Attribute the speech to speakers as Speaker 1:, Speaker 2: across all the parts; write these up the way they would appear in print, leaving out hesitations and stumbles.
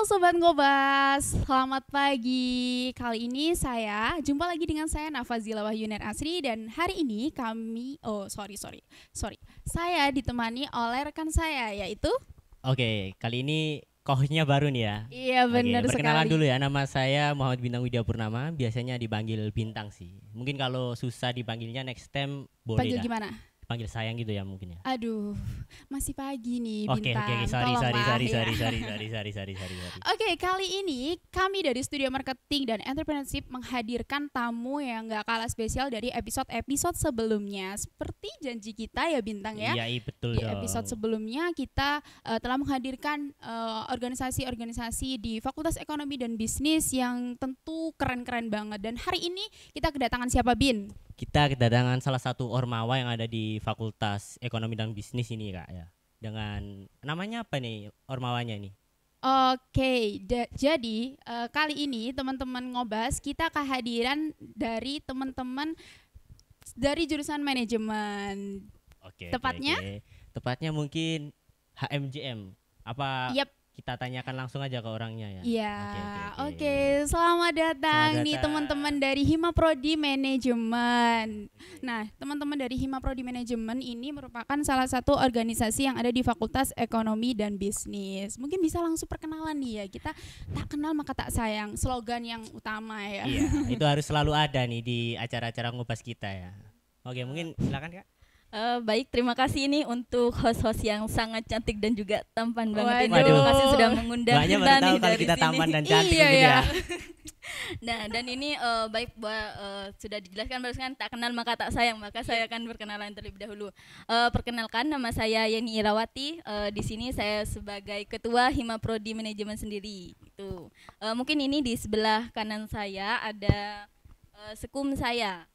Speaker 1: Sobat Ngobas, selamat pagi. Kali ini saya jumpa lagi dengan saya Nafazila Wahyuner Asri dan hari ini saya ditemani oleh rekan saya yaitu.
Speaker 2: Oke, kali ini kohnya baru nih ya.
Speaker 1: Iya benar
Speaker 2: Oke, perkenalan
Speaker 1: sekali.
Speaker 2: dulu ya. Nama saya Muhammad Bintang Widya Purnama. Biasanya dipanggil Bintang sih. Mungkin kalau susah dipanggilnya next time boleh
Speaker 1: Panggil
Speaker 2: dah.
Speaker 1: gimana?
Speaker 2: Panggil sayang gitu ya mungkin ya.
Speaker 1: Aduh, masih pagi nih
Speaker 2: Oke,
Speaker 1: Bintang.
Speaker 2: sorry.
Speaker 1: Tolonglah ya.
Speaker 2: Sorry.
Speaker 1: Oke, kali ini kami dari Studio Marketing dan Entrepreneurship menghadirkan tamu yang gak kalah spesial dari episode-episode sebelumnya. Seperti janji kita ya Bintang ya.
Speaker 2: Iya, betul
Speaker 1: Di
Speaker 2: dong.
Speaker 1: episode sebelumnya kita telah menghadirkan organisasi-organisasi di Fakultas Ekonomi dan Bisnis yang tentu keren-keren banget. Dan hari ini kita kedatangan siapa Bin?
Speaker 2: Kita kedatangan salah satu ormawa yang ada di Fakultas Ekonomi dan Bisnis ini Kak ya. Dengan namanya apa nih ormawanya nih?
Speaker 1: Oke, jadi kali ini teman-teman Ngobas kita kehadiran dari teman-teman dari jurusan manajemen.
Speaker 2: Oke.
Speaker 1: Tepatnya?
Speaker 2: Tepatnya mungkin HMJM. Apa
Speaker 1: Yap.
Speaker 2: kita tanyakan langsung aja ke orangnya ya?
Speaker 1: Iya,
Speaker 2: Oke.
Speaker 1: Selamat datang
Speaker 2: Selamat
Speaker 1: nih
Speaker 2: datang.
Speaker 1: teman-teman dari Hima Prodi Manajemen. Nah, teman-teman dari Hima Prodi Manajemen ini merupakan salah satu organisasi yang ada di Fakultas Ekonomi dan Bisnis. Mungkin bisa langsung perkenalan nih ya. Kita tak kenal maka tak sayang, slogan yang utama ya.
Speaker 2: Iya, itu harus selalu ada nih di acara-acara ngupas kita ya. Oke, mungkin silakan Kak.
Speaker 3: Baik, terima kasih ini untuk host-host yang sangat cantik dan juga tampan banget. Ini.
Speaker 1: Waduh.
Speaker 3: Terima kasih sudah mengundang
Speaker 2: Banyak
Speaker 3: kita
Speaker 2: baru
Speaker 3: nih
Speaker 2: tahu kalau
Speaker 3: dari
Speaker 2: kita
Speaker 3: sini.
Speaker 2: tampan dan cantik
Speaker 1: Iya,
Speaker 2: gitu
Speaker 1: ya.
Speaker 2: ya.
Speaker 3: Nah, dan ini baik sudah dijelaskan barusan tak kenal maka tak sayang, maka saya akan berkenalan terlebih dahulu. Perkenalkan, nama saya Yeni Irawati. Di sini saya sebagai ketua Hima Prodi Manajemen sendiri. Itu mungkin ini di sebelah kanan saya ada sekum saya.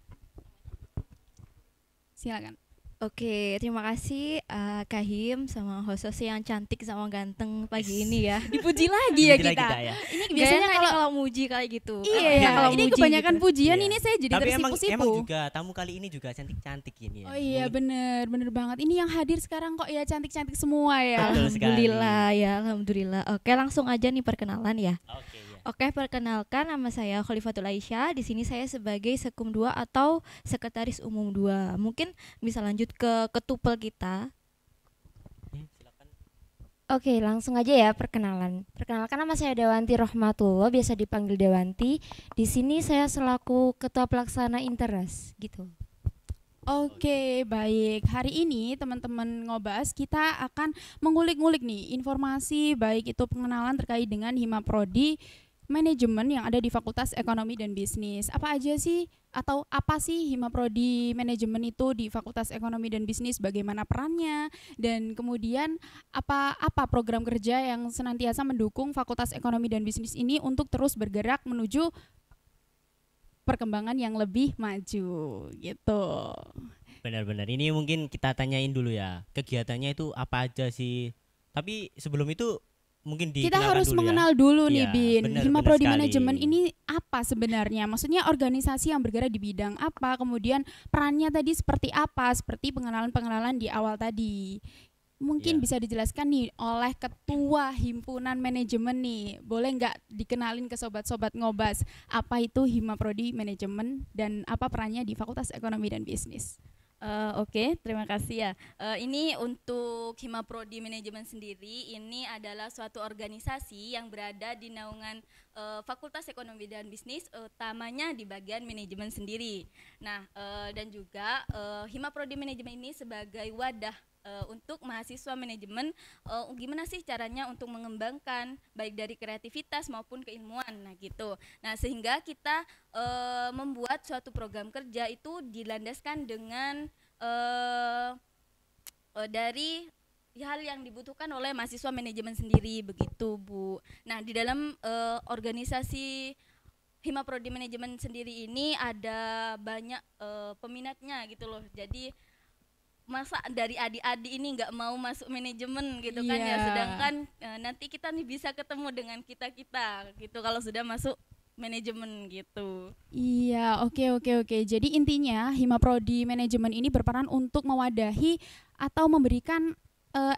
Speaker 1: Silakan.
Speaker 4: Oke, terima kasih Kahim sama host-host yang cantik sama ganteng pagi ini ya.
Speaker 1: Dipuji lagi ya
Speaker 2: Dipuji lagi
Speaker 1: kita.
Speaker 2: ya.
Speaker 1: Ini
Speaker 4: Biasanya
Speaker 1: biasanya
Speaker 4: kalau muji kayak gitu.
Speaker 1: iya ya,
Speaker 4: kalau
Speaker 1: ini
Speaker 4: muji
Speaker 1: kebanyakan
Speaker 4: gitu.
Speaker 1: pujian
Speaker 2: Iya.
Speaker 1: ini saya jadi
Speaker 2: Tapi emang
Speaker 1: tersipu-sipu.
Speaker 2: juga tamu kali ini juga cantik-cantik ini ya.
Speaker 1: Oh iya bener banget. Ini yang hadir sekarang kok ya cantik-cantik semua ya.
Speaker 2: Betul sekali.
Speaker 4: Alhamdulillah ya, alhamdulillah. Oke, langsung aja nih perkenalan ya.
Speaker 2: Oke ya.
Speaker 4: Oke, perkenalkan nama saya Khalifatul Aisyah. Di sini saya sebagai Sekum 2 atau Sekretaris Umum 2. Mungkin bisa lanjut ke ketupel kita.
Speaker 2: Silakan.
Speaker 5: Oke, langsung aja ya perkenalan. Perkenalkan nama saya Dewanti Rohmatullah, biasa dipanggil Dewanti. Di sini saya selaku Ketua Pelaksana Interes, gitu.
Speaker 1: Oke, baik. Hari ini teman-teman Ngobas kita akan mengulik-ngulik nih informasi baik itu pengenalan terkait dengan Hima Prodi Manajemen yang ada di Fakultas Ekonomi dan Bisnis. Apa aja sih atau apa sih Hima Prodi Manajemen itu di Fakultas Ekonomi dan Bisnis? Bagaimana perannya dan kemudian apa program kerja yang senantiasa mendukung Fakultas Ekonomi dan Bisnis ini untuk terus bergerak menuju perkembangan yang lebih maju gitu.
Speaker 2: Benar-benar. Ini mungkin kita tanyain dulu ya. Kegiatannya itu apa aja sih? Tapi sebelum itu mungkin
Speaker 1: Kita
Speaker 2: dikenalkan
Speaker 1: harus
Speaker 2: dulu
Speaker 1: mengenal dulu nih
Speaker 2: Iya,
Speaker 1: Bin.
Speaker 2: benar,
Speaker 1: Hima
Speaker 2: benar
Speaker 1: Prodi
Speaker 2: sekali.
Speaker 1: Manajemen ini apa sebenarnya? Maksudnya organisasi yang bergerak di bidang apa? Kemudian perannya tadi seperti apa? Seperti pengenalan-pengenalan di awal tadi. Mungkin
Speaker 2: Iya.
Speaker 1: bisa dijelaskan nih oleh ketua himpunan manajemen nih. Boleh nggak dikenalin ke sobat-sobat Ngobas apa itu Hima Prodi Manajemen dan apa perannya di Fakultas Ekonomi dan Bisnis?
Speaker 3: Oke, terima kasih ya. Ini untuk Hima Prodi Manajemen sendiri, ini adalah suatu organisasi yang berada di naungan Fakultas Ekonomi dan Bisnis, utamanya di bagian manajemen sendiri. Nah, dan juga Hima Prodi Manajemen ini sebagai wadah untuk mahasiswa manajemen, gimana sih caranya untuk mengembangkan baik dari kreativitas maupun keilmuan, nah gitu. Nah, sehingga kita membuat suatu program kerja itu dilandaskan dengan dari hal yang dibutuhkan oleh mahasiswa manajemen sendiri, begitu Bu. Nah, di dalam organisasi Hima Prodi Manajemen sendiri ini ada banyak peminatnya gitu loh. Jadi masa dari adik-adik ini nggak mau masuk manajemen gitu kan ya,
Speaker 1: Iya.
Speaker 3: sedangkan nanti kita nih bisa ketemu dengan kita gitu kalau sudah masuk manajemen gitu.
Speaker 1: Iya, oke. Jadi intinya Hima Prodi Manajemen ini berperan untuk mewadahi atau memberikan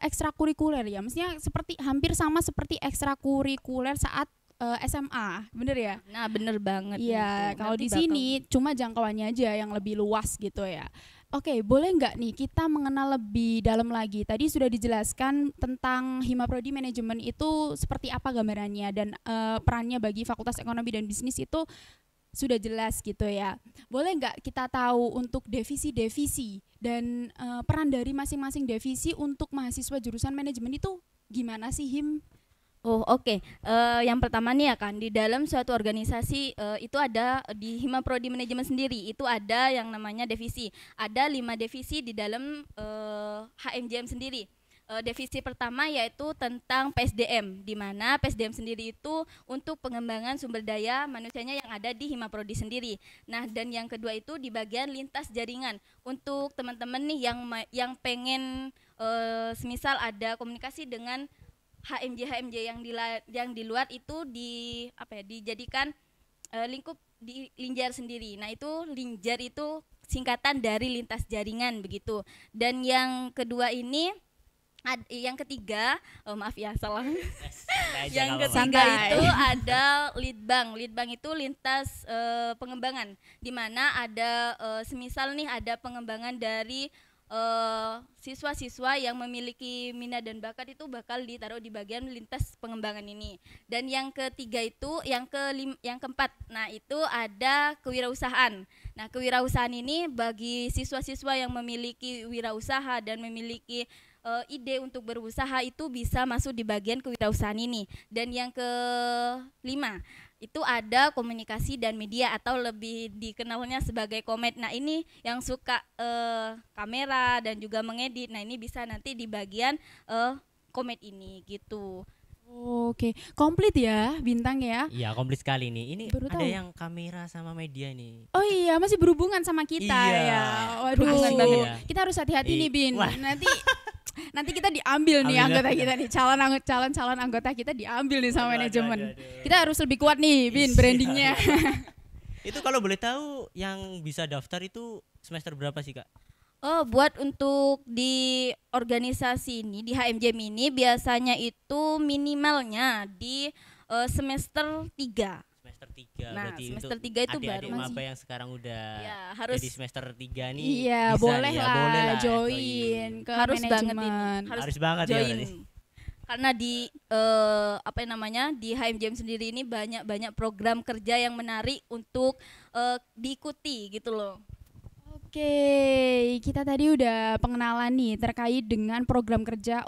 Speaker 1: ekstrakurikuler ya, maksudnya seperti hampir sama seperti ekstrakurikuler saat SMA, bener ya?
Speaker 3: Nah, bener banget.
Speaker 1: Iya,
Speaker 3: itu.
Speaker 1: kalau
Speaker 3: Nanti
Speaker 1: di
Speaker 3: bakal-
Speaker 1: sini cuma jangkauannya aja yang lebih luas gitu ya. Oke, boleh nggak nih kita mengenal lebih dalam lagi? Tadi sudah dijelaskan tentang Hima Prodi Manajemen itu seperti apa gambarannya dan perannya bagi Fakultas Ekonomi dan Bisnis itu sudah jelas gitu ya. Boleh nggak kita tahu untuk divisi-divisi dan peran dari masing-masing divisi untuk mahasiswa jurusan manajemen itu gimana sih, Him?
Speaker 3: Oh, oke. Yang pertama nih ya kan, di dalam suatu organisasi itu ada di Hima Prodi Manajemen sendiri itu ada yang namanya divisi. Ada 5 divisi di dalam HMJM sendiri. Divisi pertama yaitu tentang PSDM, di mana PSDM sendiri itu untuk pengembangan sumber daya manusianya yang ada di Hima Prodi sendiri. Nah, dan yang kedua itu di bagian lintas jaringan untuk teman-teman nih yang pengen semisal ada komunikasi dengan HMJ yang di luar itu dijadikan lingkup di Linjar sendiri. Nah, itu Linjar itu singkatan dari lintas jaringan begitu. Dan yang kedua ini yang ketiga, maaf ya salah. Yang ketiga itu ada Litbang. Litbang itu lintas pengembangan, di mana ada semisal nih ada pengembangan dari siswa-siswa yang memiliki minat dan bakat itu bakal ditaruh di bagian lintas pengembangan ini. Dan yang ketiga itu yang keempat, nah itu ada kewirausahaan. Nah, kewirausahaan ini bagi siswa-siswa yang memiliki wirausaha dan memiliki ide untuk berusaha itu bisa masuk di bagian kewirausahaan ini. Dan yang kelima itu ada komunikasi dan media atau lebih dikenalnya sebagai komed. Nah, ini yang suka kamera dan juga mengedit. Nah, ini bisa nanti di bagian komed ini gitu.
Speaker 1: Oke, komplit ya Bintang ya.
Speaker 2: Iya, komplit sekali nih. Ini
Speaker 1: Baru
Speaker 2: ada
Speaker 1: tahu.
Speaker 2: yang kamera sama media nih.
Speaker 1: Oh iya, masih berhubungan sama kita
Speaker 2: Iya.
Speaker 1: ya. Waduh,
Speaker 3: Berhubungan banget.
Speaker 1: kita harus hati-hati nih Bin.
Speaker 2: Wah.
Speaker 1: Nanti kita diambil nih
Speaker 2: Ambil.
Speaker 1: anggota kita nih, calon anggota kita diambil nih sama
Speaker 2: Aduh,
Speaker 1: manajemen.
Speaker 2: aduh, aduh.
Speaker 1: Kita harus lebih kuat nih Bin
Speaker 2: Iya.
Speaker 1: brandingnya.
Speaker 2: Itu kalau boleh tahu yang bisa daftar itu semester berapa sih, Kak?
Speaker 3: Oh, buat untuk di organisasi ini di HMJM ini biasanya itu minimalnya di semester 3.
Speaker 2: Semester 3.
Speaker 3: Nah,
Speaker 2: Berarti
Speaker 3: semester
Speaker 2: untuk
Speaker 3: 3 itu baru
Speaker 2: adik-adik
Speaker 3: masih.
Speaker 2: maba yang sekarang udah
Speaker 3: Ya, harus
Speaker 2: jadi semester 3 nih.
Speaker 1: Iya,
Speaker 2: bisa
Speaker 1: boleh
Speaker 2: nih ya,
Speaker 1: lah
Speaker 2: boleh lah
Speaker 1: join ke
Speaker 3: Harus banget ini.
Speaker 1: manajemen.
Speaker 2: Harus banget ya
Speaker 3: join.
Speaker 2: berarti.
Speaker 3: Karena di di HMJM sendiri ini banyak program kerja yang menarik untuk diikuti gitu loh.
Speaker 1: Oke, kita tadi udah pengenalan nih terkait dengan program kerja.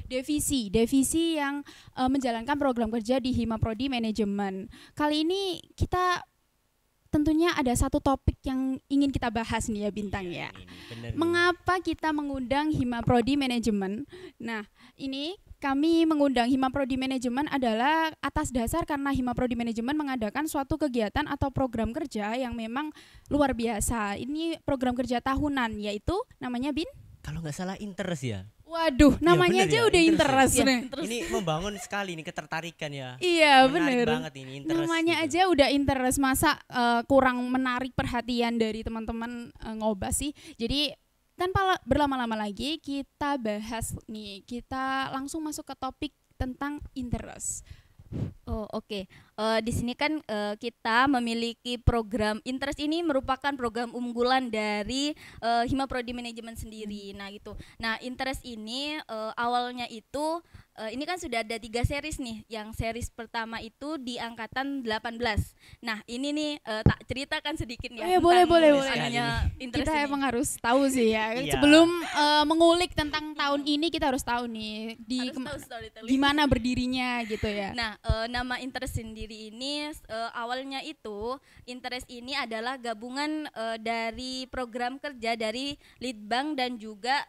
Speaker 1: Divisi yang menjalankan program kerja di Hima Prodi Manajemen. Kali ini kita tentunya ada satu topik yang ingin kita bahas nih ya Bintang ya.
Speaker 2: Ini, bener nih.
Speaker 1: Mengapa kita mengundang Hima Prodi Manajemen? Nah, ini kami mengundang Hima Prodi Manajemen adalah atas dasar karena Hima Prodi Manajemen mengadakan suatu kegiatan atau program kerja yang memang luar biasa. Ini program kerja tahunan, yaitu namanya Bin?
Speaker 2: Kalau nggak salah interest ya.
Speaker 1: Waduh, namanya
Speaker 2: bener
Speaker 1: aja
Speaker 2: ya,
Speaker 1: udah interest
Speaker 2: interest
Speaker 1: nih.
Speaker 2: Ini membangun sekali nih ketertarikan ya.
Speaker 1: Iya,
Speaker 2: Menarik
Speaker 1: bener.
Speaker 2: banget ini interest.
Speaker 1: Namanya
Speaker 2: gitu.
Speaker 1: aja udah interest, masa kurang menarik perhatian dari teman-teman ngobas sih. Jadi tanpa berlama-lama lagi kita bahas nih, kita langsung masuk ke topik tentang interest.
Speaker 3: Oh, oke. Di sini kan kita memiliki program interest ini merupakan program unggulan dari Hima Prodi Manajemen sendiri. Nah, gitu. Nah, interest ini awalnya itu ini kan sudah ada 3 series nih. Yang series pertama itu di angkatan 18. Nah, ini nih tak ceritakan sedikit ya.
Speaker 1: Oh, ya, boleh, boleh.
Speaker 3: anunya interest
Speaker 1: Kita
Speaker 3: ini.
Speaker 1: emang harus tahu sih ya.
Speaker 2: Iya.
Speaker 1: Sebelum mengulik tentang tahun ini kita harus tahu nih
Speaker 3: Harus tahu storytelling.
Speaker 1: gimana berdirinya gitu ya.
Speaker 3: Nah, nama interest sendiri ini awalnya itu interest ini adalah gabungan dari program kerja dari Litbang dan juga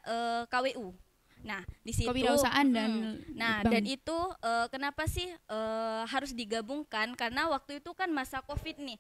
Speaker 3: KWU. Nah, di situ
Speaker 1: Kewirausahaan dan
Speaker 3: Nah,
Speaker 1: Litbang.
Speaker 3: dan itu kenapa sih harus digabungkan? Karena waktu itu kan masa Covid nih,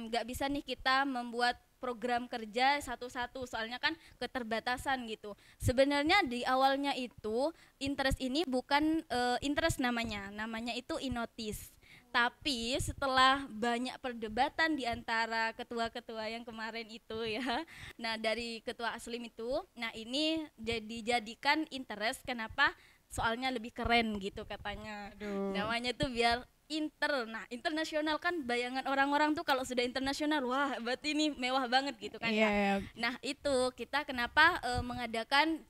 Speaker 3: nggak bisa nih kita membuat program kerja satu-satu, soalnya kan keterbatasan gitu. Sebenarnya di awalnya itu interest ini bukan interest namanya itu Inotis. Tapi setelah banyak perdebatan di antara ketua-ketua yang kemarin itu ya, nah dari ketua Aslim itu, nah ini dijadikan interest. Kenapa? Soalnya lebih keren gitu katanya. Namanya tuh biar nah internasional kan, bayangan orang-orang tuh kalau sudah internasional, wah berarti ini mewah banget gitu kan ya. Nah itu kita kenapa mengadakan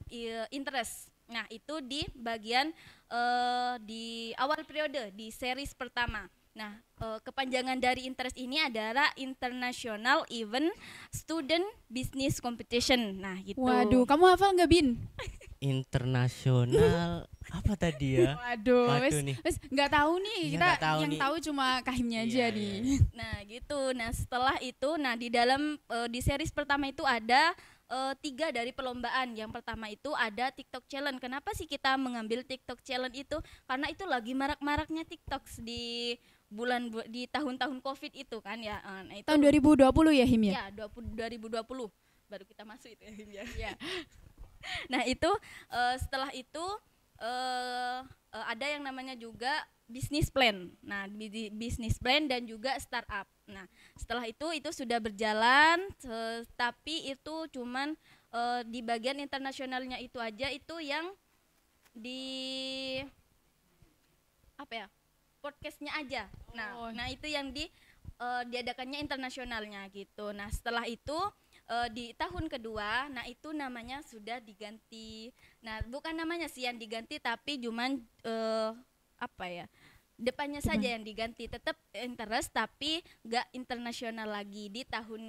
Speaker 3: interest. Nah itu di bagian di awal periode, di series pertama. Nah kepanjangan dari interest ini adalah International Event Student Business Competition. Nah gitu.
Speaker 1: Waduh, kamu hafal nggak, Bin?
Speaker 2: Internasional apa tadi ya?
Speaker 1: Waduh,
Speaker 2: nih.
Speaker 1: wes nggak tahu nih,
Speaker 2: Iya,
Speaker 1: kita
Speaker 2: nggak tahu
Speaker 1: yang
Speaker 2: nih.
Speaker 1: tahu cuma Kahimnya aja
Speaker 2: Iya,
Speaker 1: nih.
Speaker 3: Nah gitu. Nah setelah itu, nah di dalam di series pertama itu ada 3 dari perlombaan. Yang pertama itu ada TikTok Challenge. Kenapa sih kita mengambil TikTok Challenge itu? Karena itu lagi marak-maraknya TikTok di di tahun-tahun COVID itu kan ya. Nah, itu
Speaker 1: Tahun 2020 ya, Him ya?
Speaker 3: ya 2020 baru kita masuk itu ya. Nah itu setelah itu ada yang namanya juga bisnis plan. Nah bisnis plan dan juga startup. Nah setelah itu sudah berjalan, tapi itu cuman di bagian internasionalnya itu aja, itu yang di apa ya, podcastnya aja. Nah itu yang diadakannya internasionalnya gitu. Nah setelah itu di tahun kedua, nah itu namanya sudah diganti. Nah bukan namanya sih yang diganti, tapi cuman apa ya, depannya saja yang diganti. Tetap interest tapi nggak internasional lagi di tahun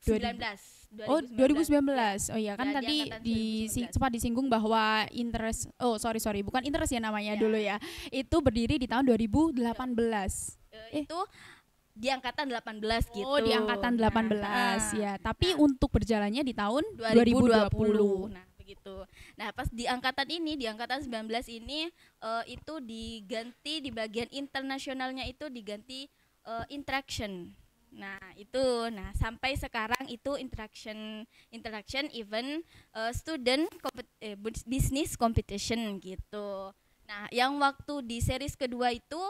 Speaker 3: 2019.
Speaker 1: Oh 2019. Oh iya kan
Speaker 3: Ya,
Speaker 1: tadi
Speaker 3: di angkatan 2019.
Speaker 1: sempat disinggung bahwa interest. Oh sorry bukan interest ya namanya
Speaker 3: Ya.
Speaker 1: dulu ya. Itu berdiri di tahun 2018.
Speaker 3: Itu di angkatan 18 gitu.
Speaker 1: Oh di angkatan 18 ya. Tapi untuk berjalannya di tahun
Speaker 3: 2020.
Speaker 1: 2020.
Speaker 3: Nah begitu. Nah pas di angkatan ini, di angkatan 19 ini itu diganti, di bagian internasionalnya itu diganti interaction. Nah itu, nah sampai sekarang itu interaction event student business competition gitu. Nah yang waktu di series kedua itu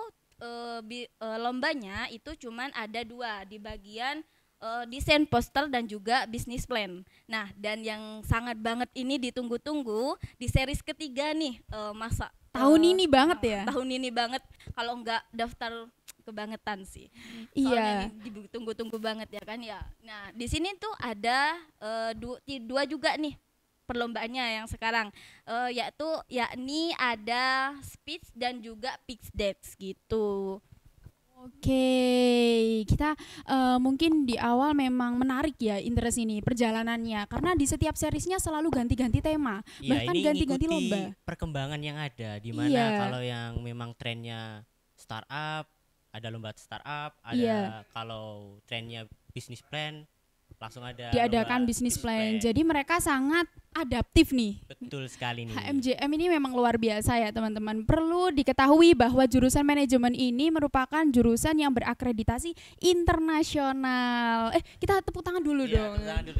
Speaker 3: lombanya itu cuman ada 2 di bagian desain poster dan juga bisnis plan. Nah dan yang sangat banget ini ditunggu-tunggu di series ketiga nih,
Speaker 1: Tahun ini banget ya.
Speaker 3: tahun ini banget, kalau enggak daftar kebangetan sih.
Speaker 1: Iya.
Speaker 3: Soalnya ini ditunggu-tunggu banget ya kan ya. Nah di sini tuh ada dua juga nih perlombaannya yang sekarang, yakni ada speech dan juga pitch deck gitu.
Speaker 1: Oke, kita mungkin di awal memang menarik ya interest ini perjalanannya, karena di setiap seriesnya selalu ganti-ganti tema,
Speaker 2: Iya,
Speaker 1: bahkan
Speaker 2: ini
Speaker 1: ganti-ganti
Speaker 2: ngikuti
Speaker 1: lomba.
Speaker 2: perkembangan yang ada, di mana
Speaker 1: Iya.
Speaker 2: kalau yang memang trennya startup, ada lomba startup, ada
Speaker 1: Iya.
Speaker 2: kalau trennya bisnis plan, langsung ada
Speaker 1: Diadakan
Speaker 2: lomba
Speaker 1: bisnis plan. Jadi mereka sangat adaptif nih.
Speaker 2: betul sekali nih.
Speaker 1: HMJM ini memang luar biasa ya teman-teman. Perlu diketahui bahwa jurusan manajemen ini merupakan jurusan yang berakreditasi internasional. Kita tepuk tangan dulu
Speaker 2: Iya,
Speaker 1: dong.
Speaker 2: tepuk tangan dulu.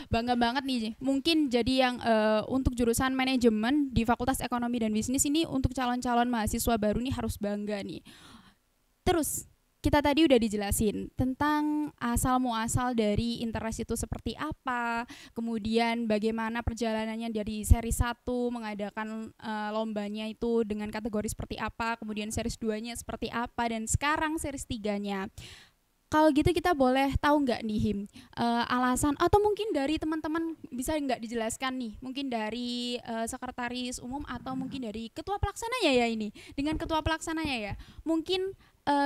Speaker 1: Bangga banget nih. Mungkin jadi yang untuk jurusan manajemen di Fakultas Ekonomi dan Bisnis ini, untuk calon-calon mahasiswa baru nih harus bangga nih. Terus kita tadi udah dijelasin tentang asal muasal dari interest itu seperti apa, kemudian bagaimana perjalanannya dari seri 1 mengadakan lombanya itu dengan kategori seperti apa, kemudian series 2-nya seperti apa, dan sekarang series 3-nya. Kalau gitu kita boleh tahu nggak nih Him, alasan atau mungkin dari teman-teman bisa nggak dijelaskan nih, mungkin dari sekretaris umum atau mungkin dari ketua pelaksananya ya ini, dengan ketua pelaksananya ya, mungkin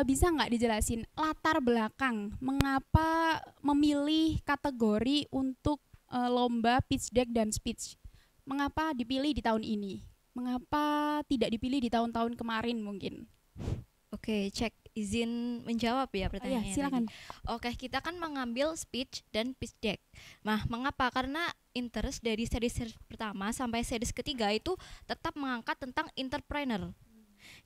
Speaker 1: bisa nggak dijelasin latar belakang mengapa memilih kategori untuk lomba pitch deck dan speech, mengapa dipilih di tahun ini, mengapa tidak dipilih di tahun-tahun kemarin mungkin?
Speaker 4: Oke, cek izin menjawab ya pertanyaannya.
Speaker 1: silakan.
Speaker 4: tadi. Oke, kita kan mengambil speech dan pitch deck. Nah, mengapa? Karena interest dari series pertama sampai series ketiga itu tetap mengangkat tentang entrepreneur.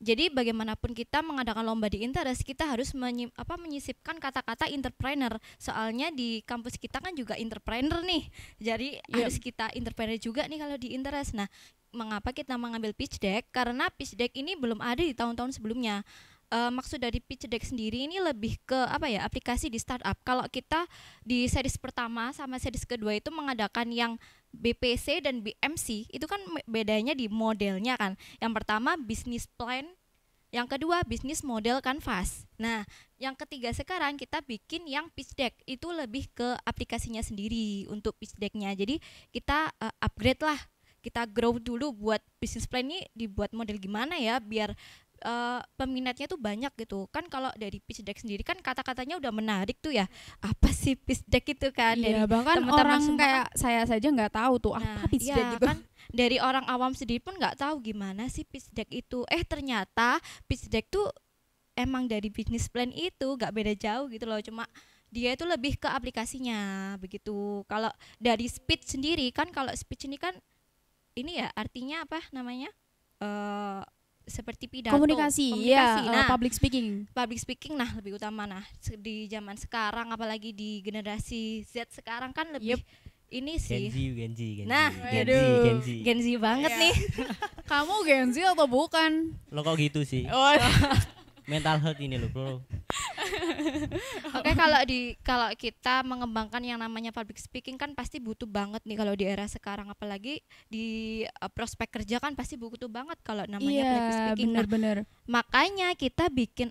Speaker 4: Jadi bagaimanapun kita mengadakan lomba di interest, kita harus menyisipkan kata-kata entrepreneur. Soalnya di kampus kita kan juga entrepreneur nih. Jadi harus kita entrepreneur juga nih kalau di interest. Nah, mengapa kita mengambil pitch deck? Karena pitch deck ini belum ada di tahun-tahun sebelumnya. maksud dari pitch deck sendiri ini lebih ke apa ya, aplikasi di startup. Kalau kita di series pertama sama series kedua itu mengadakan yang BPC dan BMC, itu kan bedanya di modelnya kan. Yang pertama business plan, yang kedua bisnis model canvas. Nah, yang ketiga sekarang kita bikin yang pitch deck, itu lebih ke aplikasinya sendiri untuk pitch decknya. Jadi kita upgrade lah, kita grow dulu buat business plan ini dibuat model gimana ya biar peminatnya tuh banyak gitu kan. Kalau dari pitch deck sendiri kan kata-katanya udah menarik tuh ya, apa sih pitch deck itu kan.
Speaker 1: Iya,
Speaker 4: Dari
Speaker 1: bahkan
Speaker 4: teman-teman
Speaker 1: orang
Speaker 4: semua
Speaker 1: kayak saya saja nggak tahu tuh apa pitch
Speaker 4: iya,
Speaker 1: deck gitu.
Speaker 4: kan dari orang awam sendiri pun nggak tahu gimana sih pitch deck itu. Ternyata pitch deck tuh emang dari business plan itu nggak beda jauh gitu loh, cuma dia itu lebih ke aplikasinya begitu. Kalau dari speech sendiri kan, kalau speech ini kan ini ya artinya apa namanya, seperti pidato,
Speaker 1: Komunikasi, ya,
Speaker 4: Nah,
Speaker 1: public speaking.
Speaker 4: public speaking nah lebih utama. Nah, di zaman sekarang apalagi di generasi Z sekarang kan lebih ini sih
Speaker 2: Gen Z.
Speaker 4: Nah,
Speaker 1: aduh.
Speaker 4: Gen Z banget
Speaker 1: Iya.
Speaker 4: nih.
Speaker 1: Kamu Gen Z atau bukan?
Speaker 2: Lo kok gitu sih?
Speaker 1: Oh,
Speaker 2: Mental health ini lo bro.
Speaker 4: Oke, kalau kita mengembangkan yang namanya public speaking kan pasti butuh banget nih kalau di era sekarang, apalagi di prospek kerja kan pasti butuh banget kalau namanya public
Speaker 1: iya,
Speaker 4: speaking. Nah,
Speaker 1: benar-benar.
Speaker 4: makanya kita bikin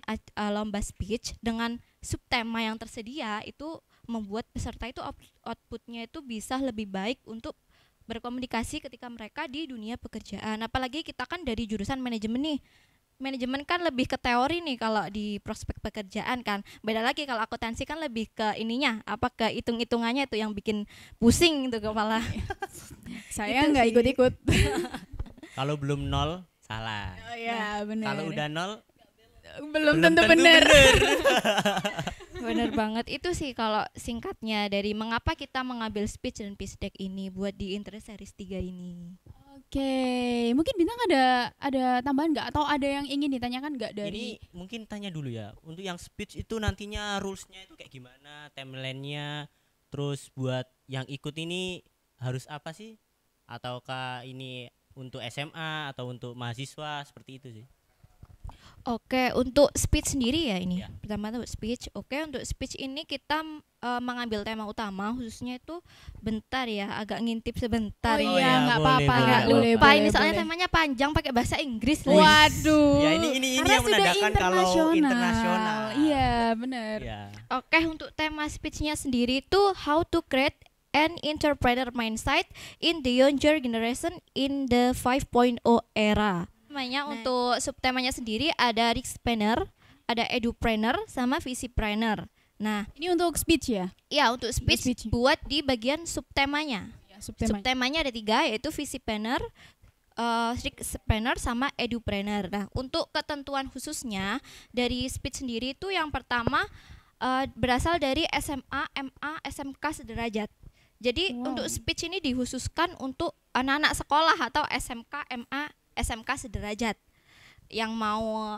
Speaker 4: lomba speech dengan subtema yang tersedia, itu membuat peserta itu outputnya itu bisa lebih baik untuk berkomunikasi ketika mereka di dunia pekerjaan. Apalagi kita kan dari jurusan manajemen nih. Manajemen kan lebih ke teori nih kalau di prospek pekerjaan kan. Beda lagi kalau akuntansi kan lebih ke ininya, apa ke hitung-hitungannya itu yang bikin pusing itu kepala.
Speaker 1: Saya
Speaker 4: Itu
Speaker 1: nggak
Speaker 4: sih.
Speaker 1: ikut-ikut.
Speaker 2: Kalau belum nol salah.
Speaker 1: Oh ya, benar.
Speaker 2: Kalau udah nol
Speaker 1: belum tentu benar.
Speaker 4: Bener banget, itu sih kalau singkatnya dari mengapa kita mengambil speech dan pitch deck ini buat di Interest Series 3 ini.
Speaker 1: Oke, mungkin Bintang ada tambahan nggak atau ada yang ingin ditanyakan nggak dari?
Speaker 2: Ini mungkin tanya dulu ya. Untuk yang speech itu nantinya rulesnya itu kayak gimana, timelinenya, terus buat yang ikut ini harus apa sih? Ataukah ini untuk SMA atau untuk mahasiswa seperti itu sih?
Speaker 4: Oke, untuk speech sendiri ya ini.
Speaker 2: Ya.
Speaker 4: Pertama tuh speech. Oke, untuk speech ini kita mengambil tema utama khususnya itu bentar ya, agak ngintip sebentar.
Speaker 1: Oh
Speaker 2: Oh
Speaker 1: iya,
Speaker 2: ya,
Speaker 1: nggak
Speaker 2: boleh,
Speaker 1: apa-apa,
Speaker 2: boleh,
Speaker 1: nggak
Speaker 2: boleh.
Speaker 4: Lupa ini
Speaker 1: boleh,
Speaker 4: soalnya
Speaker 1: boleh.
Speaker 4: temanya panjang pakai bahasa Inggris.
Speaker 1: Waduh.
Speaker 2: Ya ini
Speaker 1: Karena
Speaker 2: yang
Speaker 1: sudah
Speaker 2: menandakan kalau internasional.
Speaker 1: Iya, benar.
Speaker 2: Ya.
Speaker 4: Oke, untuk tema speech-nya sendiri itu how to create an entrepreneur mindset in the younger generation in the 5.0 era. Namanya untuk subtemanya sendiri ada risk planner, ada edupreneur sama visipreneur. Nah,
Speaker 1: Ini untuk speech ya?
Speaker 4: ya untuk speech
Speaker 1: speech.
Speaker 4: buat di bagian subtemanya.
Speaker 1: Ya, subtema.
Speaker 4: Subtemanya ada 3 yaitu visipreneur, risk planner sama edupreneur. Nah, untuk ketentuan khususnya dari speech sendiri itu yang pertama berasal dari SMA, MA, SMK sederajat. Jadi
Speaker 1: Wow.
Speaker 4: untuk speech ini dikhususkan untuk anak-anak sekolah atau SMK, MA, SMK sederajat yang mau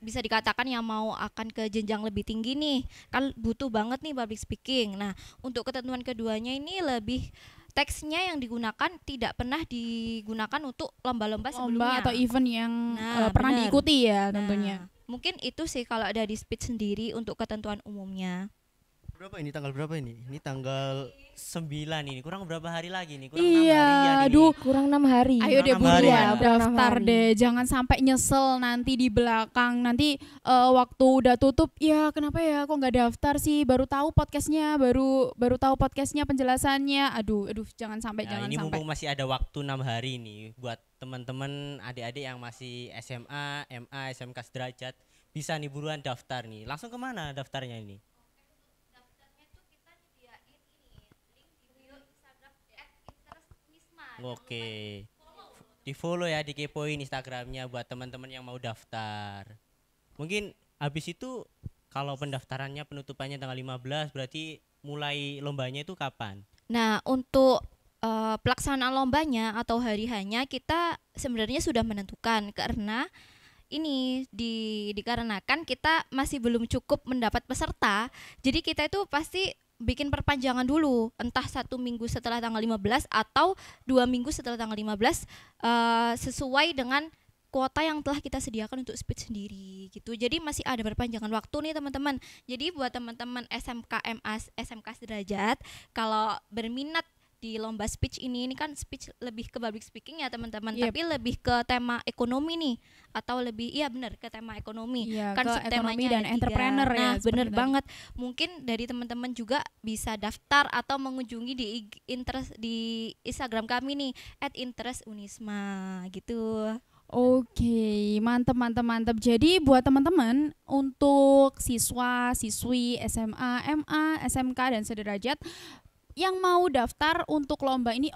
Speaker 4: bisa dikatakan yang mau akan ke jenjang lebih tinggi nih, kan butuh banget nih public speaking. Nah, untuk ketentuan keduanya ini lebih teksnya yang digunakan tidak pernah digunakan untuk lomba-lomba sebelumnya.
Speaker 1: Lomba atau event yang
Speaker 4: Nah,
Speaker 1: pernah
Speaker 4: benar.
Speaker 1: diikuti ya
Speaker 4: Nah,
Speaker 1: tentunya.
Speaker 4: mungkin itu sih kalau dari speech sendiri untuk ketentuan umumnya.
Speaker 2: Berapa ini tanggal berapa ini? Ini tanggal 9 ini. Kurang berapa hari lagi nih? Kurang 6
Speaker 1: Iya,
Speaker 2: harian ini.
Speaker 1: aduh.
Speaker 5: Kurang 6 hari.
Speaker 1: Ayo deh
Speaker 2: Kurang 6 hari
Speaker 1: buruan
Speaker 2: ya.
Speaker 5: Kurang 6
Speaker 1: daftar
Speaker 5: hari.
Speaker 1: deh, jangan sampai nyesel nanti di belakang. Nanti waktu udah tutup, ya kenapa ya kok nggak daftar sih? Baru tahu podcastnya, baru tahu podcastnya penjelasannya. Aduh, jangan sampai,
Speaker 2: Nah,
Speaker 1: jangan
Speaker 2: ini
Speaker 1: sampai.
Speaker 2: mumpung masih ada waktu 6 hari nih buat teman-teman adik-adik yang masih SMA, MA, SMK sederajat, bisa nih buruan daftar nih. Langsung kemana daftarnya ini? Oke. Di follow ya, dikepoin Instagramnya buat teman-teman yang mau daftar. Mungkin habis itu kalau pendaftarannya penutupannya tanggal 15 berarti mulai lombanya itu kapan?
Speaker 4: Nah, untuk pelaksanaan lombanya atau hari hanya kita sebenarnya sudah menentukan karena ini dikarenakan kita masih belum cukup mendapat peserta. Jadi kita itu pasti bikin perpanjangan dulu, entah 1 minggu setelah tanggal 15 atau 2 minggu setelah tanggal 15 sesuai dengan kuota yang telah kita sediakan untuk speech sendiri gitu. Jadi masih ada perpanjangan waktu nih teman-teman. Jadi buat teman-teman SMK MA, SMK sederajat, kalau berminat di lomba speech ini kan speech lebih ke public speaking ya teman-teman,
Speaker 1: Yep.
Speaker 4: tapi lebih ke tema ekonomi nih, atau lebih iya benar ke tema ekonomi.
Speaker 1: Iya,
Speaker 4: Kan
Speaker 1: ke
Speaker 4: subtemanya
Speaker 1: ekonomi dan
Speaker 4: ada 3.
Speaker 1: entrepreneur ya,
Speaker 4: Nah,
Speaker 1: seperti
Speaker 4: bener
Speaker 1: tadi.
Speaker 4: banget. Mungkin dari teman-teman juga bisa daftar atau mengunjungi di Instagram kami nih @interest_unisma gitu.
Speaker 1: Oke, mantap mantap mantap. Jadi buat teman-teman untuk siswa, siswi SMA, MA, SMK dan sederajat yang mau daftar untuk lomba ini,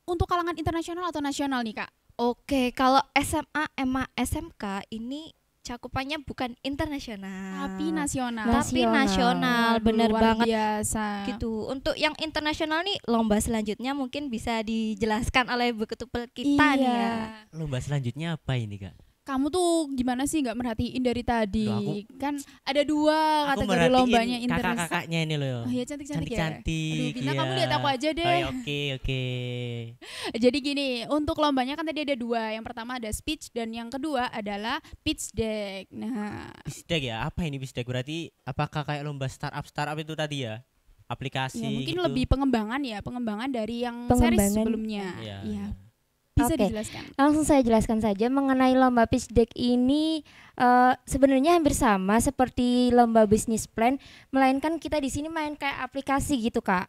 Speaker 1: untuk kalangan internasional atau nasional nih Kak?
Speaker 4: Oke, kalau SMA, MA, SMK ini cakupannya bukan internasional.
Speaker 1: Tapi nasional.
Speaker 4: Tapi nasional,
Speaker 1: Waduh,
Speaker 4: bener
Speaker 1: luar
Speaker 4: banget
Speaker 1: biasa.
Speaker 4: gitu. Untuk yang internasional nih lomba selanjutnya mungkin bisa dijelaskan oleh Bu Ketupel kita nih
Speaker 1: Iya.
Speaker 4: ya.
Speaker 2: Lomba selanjutnya apa ini kak?
Speaker 1: Kamu tuh gimana sih nggak merhatiin dari tadi?
Speaker 2: Loh,
Speaker 1: Kan ada 2
Speaker 2: Aku
Speaker 1: kategori lombanya
Speaker 2: merhatiin
Speaker 1: interest.
Speaker 2: kakak-kakaknya ini loh.
Speaker 1: Oh iya, cantik-cantik ya.
Speaker 2: Cantik-cantik.
Speaker 1: Aduh, Bintang,
Speaker 2: iya.
Speaker 1: kamu lihat aku aja deh.
Speaker 2: Oh, iya, oke.
Speaker 1: Jadi gini, untuk lombanya kan tadi ada 2. Yang pertama ada speech dan yang kedua adalah pitch deck. Nah,
Speaker 2: Bisdek ya? Apa ini Bisdek? Berarti apakah kayak lomba startup itu tadi ya? Aplikasi
Speaker 1: ya mungkin
Speaker 2: gitu?
Speaker 1: lebih pengembangan dari yang
Speaker 5: Pengembangan.
Speaker 1: series sebelumnya.
Speaker 2: Iya.
Speaker 1: Iya. Bisa
Speaker 5: Oke.
Speaker 1: dijelaskan.
Speaker 5: Langsung saya jelaskan saja mengenai lomba pitch deck ini, sebenarnya hampir sama seperti lomba bisnis plan, melainkan kita di sini main kayak aplikasi gitu Kak.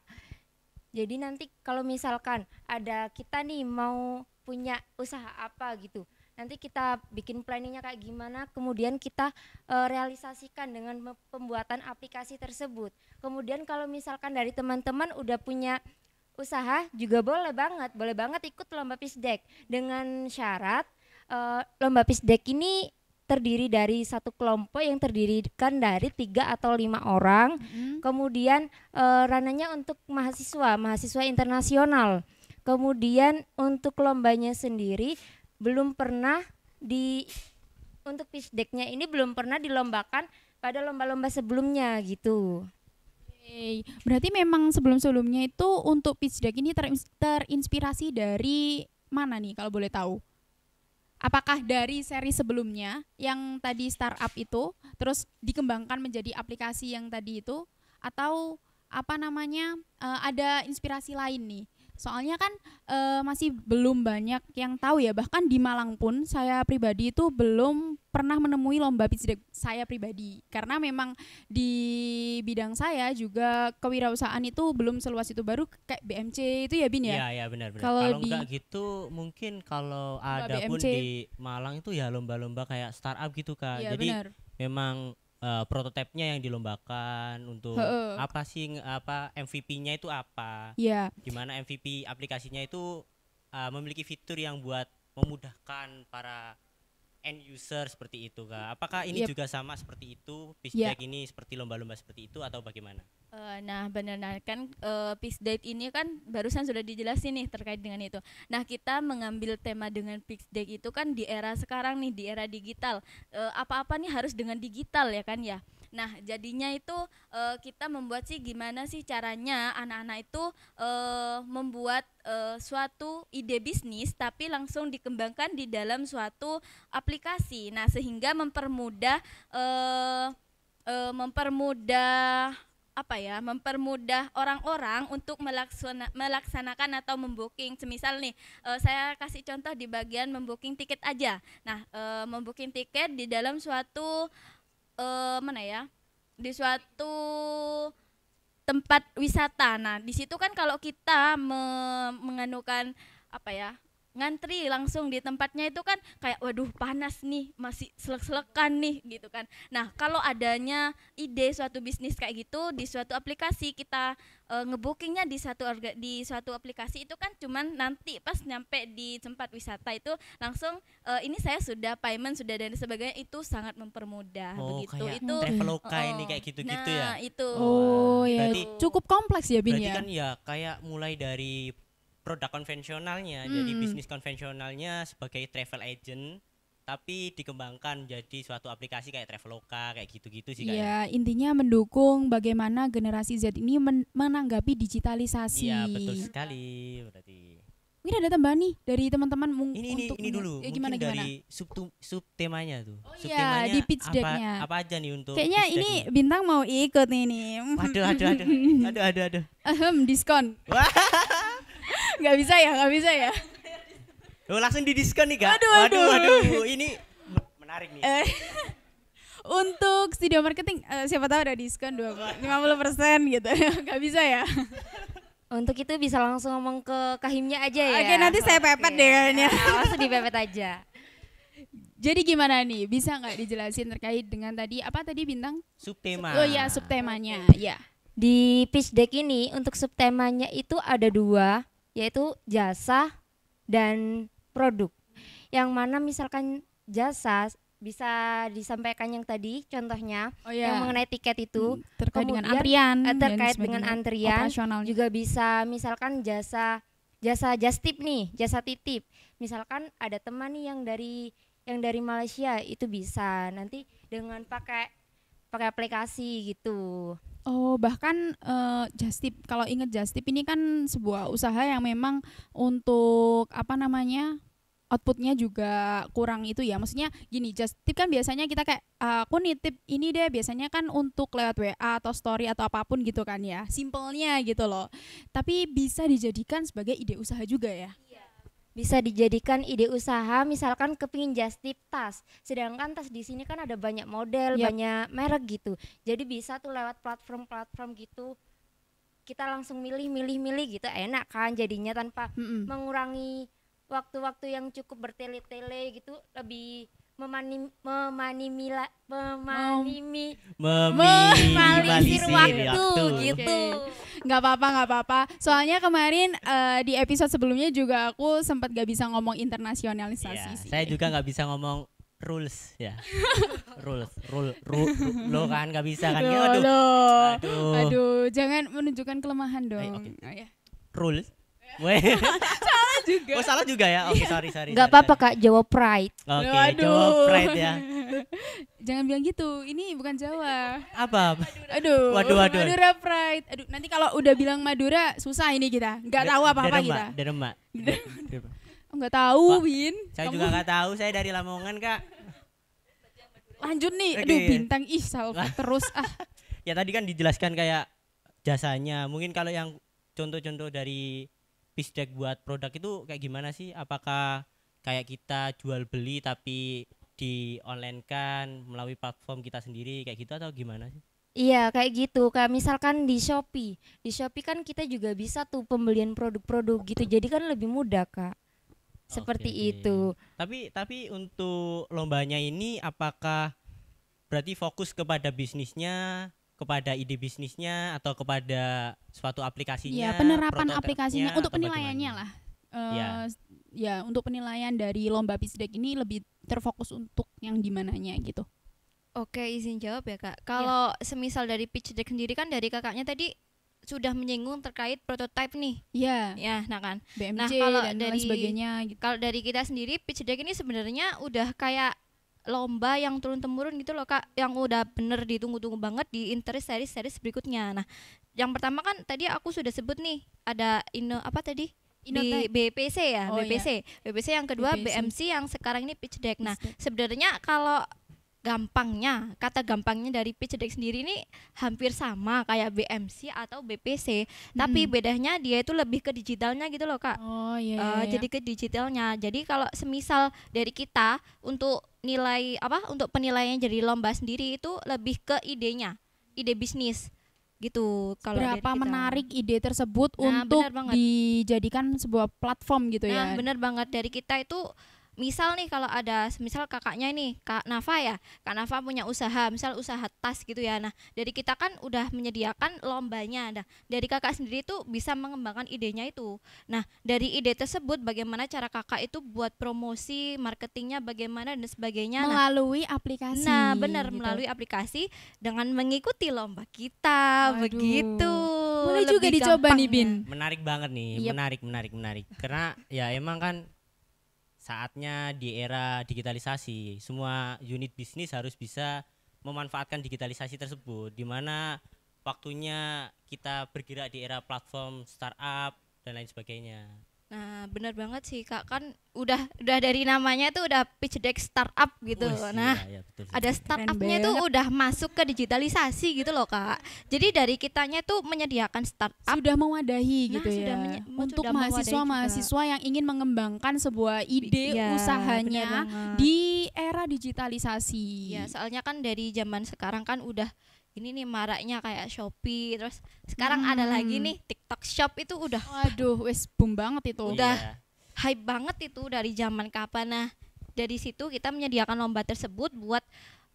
Speaker 5: Jadi nanti kalau misalkan ada kita nih mau punya usaha apa gitu, nanti kita bikin planningnya kayak gimana, kemudian kita realisasikan dengan pembuatan aplikasi tersebut. Kemudian kalau misalkan dari teman-teman udah punya usaha juga boleh banget ikut lomba pitch deck dengan syarat lomba pitch deck ini terdiri dari satu kelompok yang terdirikan dari 3 atau 5 orang. Kemudian ranahnya untuk mahasiswa internasional. Kemudian untuk lombanya sendiri untuk pitch decknya ini belum pernah dilombakan pada lomba-lomba sebelumnya gitu.
Speaker 1: Oke, berarti memang sebelum-sebelumnya itu untuk pitch deck ini terinspirasi dari mana nih kalau boleh tahu? Apakah dari seri sebelumnya yang tadi startup itu terus dikembangkan menjadi aplikasi yang tadi itu, atau ada inspirasi lain nih? Soalnya kan masih belum banyak yang tahu ya, bahkan di Malang pun saya pribadi itu belum pernah menemui lomba pitch deck saya pribadi, karena memang di bidang saya juga kewirausahaan itu belum seluas itu, baru kayak BMC itu ya Bin ya.
Speaker 2: Iya benar.
Speaker 1: Kalau
Speaker 2: Kalau
Speaker 1: di-
Speaker 2: enggak gitu mungkin kalau
Speaker 1: Lomba
Speaker 2: ada pun
Speaker 1: BMC.
Speaker 2: di Malang itu ya lomba-lomba kayak startup gitu kak.
Speaker 1: Iya,
Speaker 2: Jadi
Speaker 1: benar.
Speaker 2: memang prototipenya yang dilombakan untuk
Speaker 1: Heeh.
Speaker 2: apa sih MVP-nya itu apa?
Speaker 1: Iya.
Speaker 2: Gimana MVP aplikasinya itu memiliki fitur yang buat memudahkan para end user seperti itu kak. Apakah ini
Speaker 1: Yep.
Speaker 2: juga sama seperti itu? Pitch
Speaker 1: Ya.
Speaker 2: deck ini seperti lomba-lomba seperti itu atau bagaimana?
Speaker 3: Nah benar, nah kan pitch deck ini kan barusan sudah dijelasin nih terkait dengan itu. Nah kita mengambil tema dengan pitch deck itu kan di era sekarang nih, di era digital, apa-apa nih harus dengan digital ya kan ya. Nah jadinya itu kita membuat sih gimana sih caranya anak-anak itu membuat suatu ide bisnis tapi langsung dikembangkan di dalam suatu aplikasi. Nah sehingga mempermudah orang-orang untuk melaksanakan atau membooking. Semisal nih, saya kasih contoh di bagian membooking tiket aja. Nah, membooking tiket di dalam suatu di suatu tempat wisata. Nah, di situ kan kalau kita menganukan ngantri langsung di tempatnya itu kan kayak waduh panas nih, masih selek-selekan nih gitu kan. Nah, kalau adanya ide suatu bisnis kayak gitu di suatu aplikasi, kita ngebookingnya di suatu aplikasi itu kan cuman nanti pas nyampe di tempat wisata itu langsung ini saya sudah payment sudah dan sebagainya, itu sangat mempermudah begitu.
Speaker 2: Kayak
Speaker 3: Itu
Speaker 2: Traveloka ini kayak gitu-gitu
Speaker 3: nah,
Speaker 2: ya.
Speaker 3: itu.
Speaker 1: Oh ya,
Speaker 2: berarti-
Speaker 1: cukup kompleks ya Bin
Speaker 2: Berarti
Speaker 1: ya.
Speaker 2: kan ya kayak mulai dari produk konvensionalnya, jadi bisnis konvensionalnya sebagai travel agent, tapi dikembangkan jadi suatu aplikasi kayak Traveloka kayak gitu-gitu sih
Speaker 1: Ya,
Speaker 2: kayak.
Speaker 1: intinya mendukung bagaimana generasi Z ini menanggapi digitalisasi.
Speaker 2: Iya betul sekali berarti.
Speaker 1: Mungkin ada tambahan nih dari teman-teman
Speaker 2: Ini
Speaker 1: untuk
Speaker 2: dulu.
Speaker 1: ya,
Speaker 2: Mungkin
Speaker 1: gimana
Speaker 2: dari sub temanya tuh.
Speaker 1: Oh
Speaker 2: Sub
Speaker 1: iya,
Speaker 2: temanya
Speaker 1: di pitch
Speaker 2: apa,
Speaker 1: deck-nya.
Speaker 2: apa aja nih untuk
Speaker 1: Kayaknya
Speaker 2: pitch
Speaker 1: ini
Speaker 2: deck
Speaker 1: Bintang mau ikut nih.
Speaker 2: Waduh, aduh.
Speaker 1: Diskon.
Speaker 2: Wah,
Speaker 1: Nggak bisa ya, nggak bisa ya.
Speaker 2: oh, langsung didiskon nih kak.
Speaker 1: Waduh.
Speaker 2: Ini menarik nih.
Speaker 1: Untuk studio marketing, siapa tahu ada diskon 50% gitu. Nggak bisa ya.
Speaker 5: Untuk itu bisa langsung ngomong ke Kahimnya aja ya.
Speaker 1: Oke, nanti saya pepet deh kayaknya.
Speaker 5: Langsung dipepet aja.
Speaker 1: Jadi gimana nih? Bisa nggak dijelasin terkait dengan tadi apa tadi Bintang?
Speaker 2: Subtema.
Speaker 1: Oh ya, subtemanya. Ya.
Speaker 5: Di pitch deck ini untuk subtemanya itu ada 2, yaitu jasa dan produk. Yang mana misalkan jasa bisa disampaikan yang tadi contohnya
Speaker 1: Oh
Speaker 5: yang
Speaker 1: ya.
Speaker 5: mengenai tiket itu,
Speaker 1: Terkait dengan
Speaker 5: kemudian,
Speaker 1: antrian. dan
Speaker 5: terkait
Speaker 1: sebagainya.
Speaker 5: dengan antrian
Speaker 1: Operasional.
Speaker 5: juga bisa misalkan jasa just tip nih, jasa titip. Misalkan ada teman nih yang dari Malaysia, itu bisa nanti dengan pakai aplikasi gitu.
Speaker 1: Oh, bahkan Justip, kalau inget Justip ini kan sebuah usaha yang memang untuk apa namanya outputnya juga kurang itu ya. Maksudnya gini, Justip kan biasanya kita kayak aku nitip ini deh, biasanya kan untuk lewat WA atau story atau apapun gitu kan ya, simpelnya gitu loh. Tapi bisa dijadikan sebagai ide usaha juga ya.
Speaker 5: Bisa dijadikan ide usaha, misalkan kepingin just tip tas, sedangkan tas di sini kan ada banyak model,
Speaker 1: Yap.
Speaker 5: banyak merek gitu. Jadi bisa tuh lewat platform gitu kita langsung milih gitu, enak kan jadinya tanpa
Speaker 1: Mm-mm.
Speaker 5: mengurangi waktu-waktu yang cukup bertele-tele gitu, lebih meminimalisir
Speaker 2: Meminimalisir
Speaker 5: waktu gitu.
Speaker 1: Nggak apa-apa. Soalnya kemarin di episode sebelumnya juga aku sempat gak bisa ngomong internasionalisasi
Speaker 2: Iya,
Speaker 1: sih.
Speaker 2: saya juga nggak bisa ngomong rules ya. rule lo kan nggak bisa kan.
Speaker 1: Loh,
Speaker 2: Aduh.
Speaker 1: loh.
Speaker 2: Aduh.
Speaker 1: Aduh, jangan menunjukkan kelemahan dong.
Speaker 2: oke.
Speaker 1: Oh, ya.
Speaker 2: Rules. Weh.
Speaker 1: Juga.
Speaker 2: Oh, salah juga ya. Oke, sorry.
Speaker 5: Nggak apa-apa Kak, jawab pride.
Speaker 2: Oke,
Speaker 1: Waduh.
Speaker 2: jawab pride ya.
Speaker 1: Jangan bilang gitu. Ini bukan Jawa.
Speaker 2: Apa?
Speaker 1: Aduh.
Speaker 2: Waduh.
Speaker 1: Madura Pride. Aduh, nanti kalau udah bilang Madura susah ini kita. Nggak tahu apa-apa kita.
Speaker 2: Deremak.
Speaker 1: Oh, nggak tahu,
Speaker 2: Pak,
Speaker 1: Win.
Speaker 2: Saya
Speaker 1: Kamu
Speaker 2: juga nggak tahu. Saya dari Lamongan, Kak.
Speaker 1: lanjut nih.
Speaker 2: Oke.
Speaker 1: Aduh, Bintang salfok terus ah.
Speaker 2: Ya tadi kan dijelaskan kayak jasanya. Mungkin kalau yang contoh-contoh dari pitch deck buat produk itu kayak gimana sih? Apakah kayak kita jual beli tapi di online kan melalui platform kita sendiri kayak gitu atau gimana sih?
Speaker 5: Iya kayak gitu, kayak misalkan di Shopee kan kita juga bisa tuh pembelian produk-produk gitu, jadi kan lebih mudah Kak, seperti
Speaker 2: Oke.
Speaker 5: itu.
Speaker 2: Tapi untuk lombanya ini apakah berarti fokus kepada bisnisnya, kepada ide bisnisnya atau kepada suatu aplikasinya?
Speaker 1: Ya, penerapan
Speaker 2: prototipe-nya,
Speaker 1: aplikasinya untuk
Speaker 2: atau
Speaker 1: penilaiannya
Speaker 2: bagaimana?
Speaker 1: lah.
Speaker 2: Ya.
Speaker 1: Ya, untuk penilaian dari lomba pitch deck ini lebih terfokus untuk yang di mananya gitu.
Speaker 4: Oke, izin jawab ya Kak. Kalau semisal dari pitch deck sendiri kan dari kakaknya tadi sudah menyinggung terkait prototype nih.
Speaker 1: Ya,
Speaker 4: Ya, nah kan.
Speaker 1: BMC
Speaker 4: Nah, kalau
Speaker 1: dan lain
Speaker 4: dari-
Speaker 1: sebagainya gitu.
Speaker 4: Kalau dari kita sendiri pitch deck ini sebenarnya udah kayak lomba yang turun temurun gitu loh Kak, yang udah bener ditunggu-tunggu banget di interest series berikutnya. Nah, yang pertama kan tadi aku sudah sebut nih ada apa tadi?
Speaker 1: Innotech.
Speaker 4: Di BPC ya,
Speaker 1: Oh,
Speaker 4: BPC yang kedua
Speaker 1: BPC.
Speaker 4: BMC yang sekarang ini pitch deck. Nah,
Speaker 1: Pitch deck.
Speaker 4: sebenarnya kalau kata gampangnya dari pitch deck sendiri ini hampir sama kayak BMC atau BPC, tapi bedanya dia itu lebih ke digitalnya gitu loh Kak.
Speaker 1: Oh iya.
Speaker 4: Jadi ke digitalnya. Jadi kalau semisal dari kita untuk nilai untuk penilaian jadi lomba sendiri itu lebih ke idenya, ide bisnis gitu. Kalau dari
Speaker 1: berapa
Speaker 4: kita.
Speaker 1: menarik ide tersebut
Speaker 4: Nah,
Speaker 1: untuk
Speaker 4: benar banget.
Speaker 1: dijadikan sebuah platform gitu
Speaker 4: Nah,
Speaker 1: ya.
Speaker 4: bener banget dari kita itu misal nih kalau ada misal kakaknya ini Kak Nafa ya, Kak Nafa punya usaha, misal usaha tas gitu ya. Nah, dari kita kan udah menyediakan lombanya. Nah, dari kakak sendiri tuh bisa mengembangkan idenya itu. Nah, dari ide tersebut bagaimana cara kakak itu buat promosi, marketingnya bagaimana dan sebagainya.
Speaker 1: Melalui aplikasi.
Speaker 4: Nah, benar
Speaker 1: gitu.
Speaker 4: melalui aplikasi dengan mengikuti lomba kita
Speaker 1: Waduh.
Speaker 4: begitu.
Speaker 1: Boleh juga
Speaker 4: Lebih
Speaker 1: dicoba nih,
Speaker 4: gampangnya.
Speaker 1: Bin.
Speaker 2: Menarik banget nih,
Speaker 1: Yep.
Speaker 2: menarik. Karena ya emang kan saatnya di era digitalisasi, semua unit bisnis harus bisa memanfaatkan digitalisasi tersebut, di mana waktunya kita bergerak di era platform startup dan lain sebagainya.
Speaker 4: Nah, benar banget sih Kak, kan udah dari namanya tuh udah pitch deck startup gitu.
Speaker 2: Wes,
Speaker 4: Nah,
Speaker 2: iya, betul sih.
Speaker 4: ada startupnya tuh
Speaker 1: banget.
Speaker 4: udah masuk ke digitalisasi gitu loh Kak. Jadi dari kitanya tuh menyediakan startup.
Speaker 1: Sudah mewadahi
Speaker 4: Nah,
Speaker 1: gitu
Speaker 4: sudah
Speaker 1: ya. Untuk
Speaker 4: sudah mewadahi juga.
Speaker 1: mahasiswa-mahasiswa yang ingin mengembangkan sebuah ide
Speaker 4: Iya,
Speaker 1: usahanya
Speaker 4: benar banget.
Speaker 1: di era digitalisasi.
Speaker 4: Ya, soalnya kan dari zaman sekarang kan udah ini nih maraknya kayak Shopee, terus sekarang ada lagi nih TikTok Shop itu udah
Speaker 1: Waduh, wes boom banget itu.
Speaker 4: udah
Speaker 2: Iya.
Speaker 4: hype banget itu dari zaman kapan. Nah, dari situ kita menyediakan lomba tersebut buat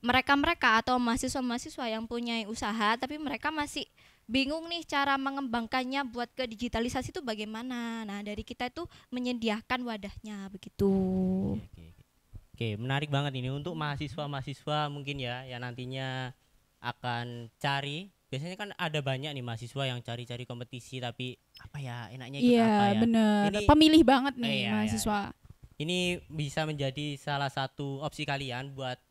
Speaker 4: mereka-mereka atau mahasiswa-mahasiswa yang punya usaha tapi mereka masih bingung nih cara mengembangkannya buat ke digitalisasi itu bagaimana. Nah, dari kita itu menyediakan wadahnya begitu.
Speaker 2: Oke, menarik banget ini untuk mahasiswa-mahasiswa mungkin ya yang nantinya akan cari. Biasanya kan ada banyak nih mahasiswa yang cari-cari kompetisi tapi apa ya enaknya ikut apa
Speaker 1: Iya,
Speaker 2: ya.
Speaker 1: bener.
Speaker 2: Ini-
Speaker 1: Pemilih banget nih
Speaker 2: Iya, iya,
Speaker 1: mahasiswa.
Speaker 2: Ini bisa menjadi salah satu opsi kalian buat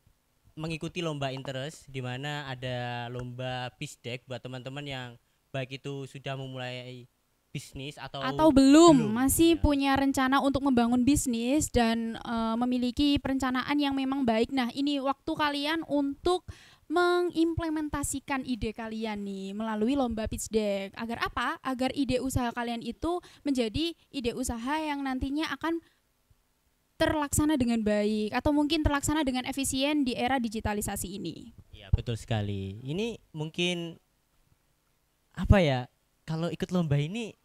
Speaker 2: mengikuti lomba interest di mana ada lomba pitch deck buat teman-teman yang baik itu sudah memulai bisnis atau
Speaker 1: Belum masih
Speaker 2: ya.
Speaker 1: punya rencana untuk membangun bisnis dan memiliki perencanaan yang memang baik. Nah, ini waktu kalian untuk mengimplementasikan ide kalian nih melalui lomba pitch deck. Agar apa? Agar ide usaha kalian itu menjadi ide usaha yang nantinya akan terlaksana dengan baik atau mungkin terlaksana dengan efisien di era digitalisasi ini.
Speaker 2: Ya, betul sekali. Ini mungkin apa ya? Kalau ikut lomba ini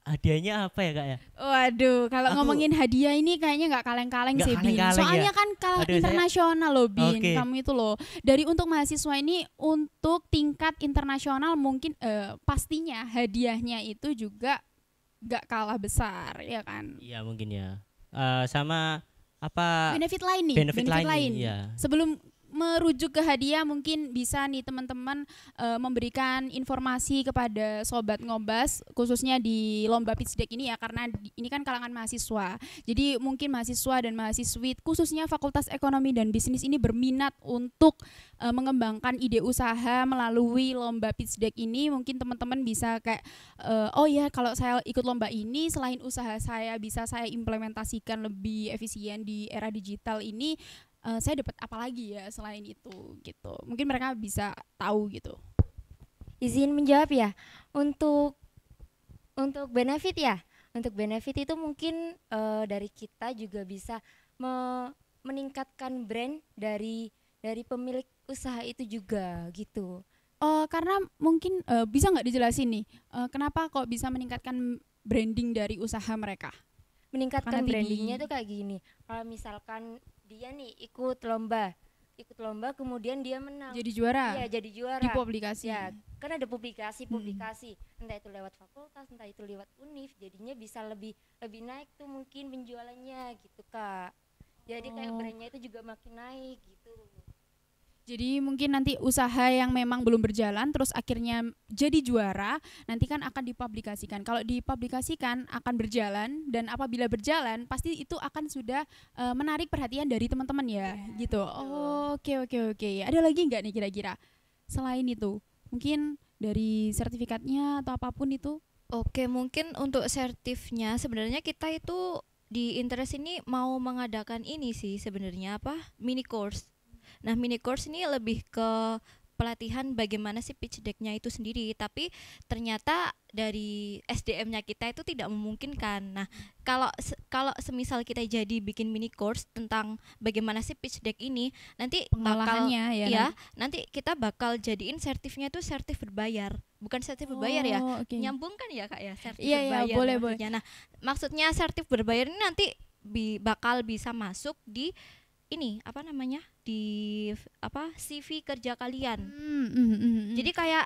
Speaker 2: hadiahnya apa ya, Kak ya?
Speaker 1: Waduh, kalau
Speaker 2: Aku-
Speaker 1: ngomongin hadiah ini kayaknya nggak kaleng-kaleng
Speaker 2: Nggak
Speaker 1: sih, Bin.
Speaker 2: kaleng-kaleng
Speaker 1: Soalnya
Speaker 2: ya?
Speaker 1: kan
Speaker 2: Aduh, saya-
Speaker 1: internasional loh, Bin.
Speaker 2: Oke.
Speaker 1: Kamu itu loh. Dari untuk mahasiswa ini untuk tingkat internasional mungkin pastinya hadiahnya itu juga nggak kalah besar, ya kan?
Speaker 2: Iya, mungkin ya. Sama apa
Speaker 1: Benefit lain nih,
Speaker 2: benefit lain nih, iya.
Speaker 1: Sebelum merujuk ke hadiah mungkin bisa nih teman-teman memberikan informasi kepada sobat ngobas khususnya di lomba pitch deck ini ya, karena ini kan kalangan mahasiswa. Jadi mungkin mahasiswa dan mahasiswi khususnya Fakultas Ekonomi dan Bisnis ini berminat untuk mengembangkan ide usaha melalui lomba pitch deck ini. Mungkin teman-teman bisa kayak oh ya, kalau saya ikut lomba ini selain usaha saya bisa saya implementasikan lebih efisien di era digital ini, saya dapat apa lagi ya selain itu gitu. Mungkin mereka bisa tahu gitu.
Speaker 5: Izin menjawab ya. Untuk benefit ya. Untuk benefit itu mungkin dari kita juga bisa meningkatkan brand dari pemilik usaha itu juga gitu.
Speaker 1: Karena mungkin bisa nggak dijelasin nih kenapa kok bisa meningkatkan branding dari usaha mereka?
Speaker 5: Meningkatkan
Speaker 1: Karena tinggi.
Speaker 5: brandingnya tuh kayak gini. Kalau misalkan dia nih ikut lomba kemudian dia menang.
Speaker 1: Jadi juara
Speaker 5: Iya, jadi juara.
Speaker 1: di publikasi.
Speaker 5: Ya, kan ada publikasi, entah itu lewat fakultas, entah itu lewat univ, jadinya bisa lebih naik tuh mungkin penjualannya gitu Kak. Jadi kayak brandnya itu juga makin naik gitu.
Speaker 1: Jadi mungkin nanti usaha yang memang belum berjalan terus akhirnya jadi juara nanti kan akan dipublikasikan. Kalau dipublikasikan akan berjalan dan apabila berjalan pasti itu akan sudah menarik perhatian dari teman-teman ya, gitu. Oke. Ada lagi nggak nih kira-kira selain itu? Mungkin dari sertifikatnya atau apapun itu?
Speaker 4: Oke, mungkin untuk sertifnya sebenarnya kita itu di Interest ini mau mengadakan ini sih sebenarnya mini course. Nah, mini course ini lebih ke pelatihan bagaimana sih pitch deck-nya itu sendiri, tapi ternyata dari SDM-nya kita itu tidak memungkinkan. Nah, kalau semisal kita jadi bikin mini course tentang bagaimana sih pitch deck ini, nanti
Speaker 1: Pengolahannya ya.
Speaker 4: nanti kita bakal jadiin sertifnya itu sertif berbayar, bukan sertif berbayar ya.
Speaker 1: Oke.
Speaker 4: Nyambung kan ya Kak ya, sertif
Speaker 1: Iya,
Speaker 4: berbayar
Speaker 1: boleh.
Speaker 4: maksudnya. Nah, maksudnya sertif berbayar ini nanti bakal bisa masuk di ini di CV kerja kalian. Jadi kayak